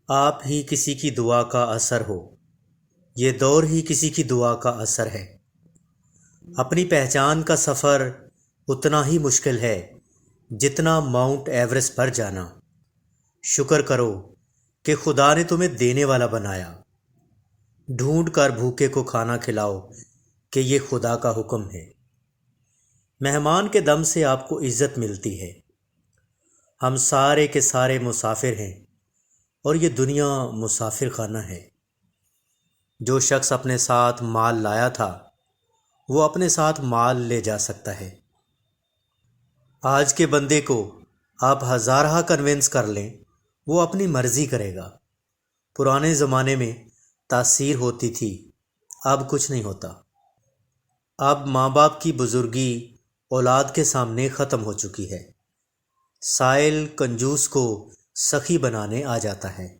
آپ ہی کسی کی دعا کا اثر ہو، یہ دور ہی کسی کی دعا کا اثر ہے۔ اپنی پہچان کا سفر اتنا ہی مشکل ہے جتنا ماؤنٹ ایورسٹ پر جانا۔ شکر کرو کہ خدا نے تمہیں دینے والا بنایا۔ ڈھونڈ کر بھوکے کو کھانا کھلاؤ کہ یہ خدا کا حکم ہے۔ مہمان کے دم سے آپ کو عزت ملتی ہے۔ ہم سارے کے سارے مسافر ہیں اور یہ دنیا مسافر خانہ ہے۔ جو شخص اپنے ساتھ مال لایا تھا وہ اپنے ساتھ مال لے جا سکتا ہے۔ آج کے بندے کو آپ ہزارہ کنونس کر لیں، وہ اپنی مرضی کرے گا۔ پرانے زمانے میں تاثیر ہوتی تھی، اب کچھ نہیں ہوتا۔ اب ماں باپ کی بزرگی اولاد کے سامنے ختم ہو چکی ہے۔ سائل کنجوس کو سخی بنانے آ جاتا ہے۔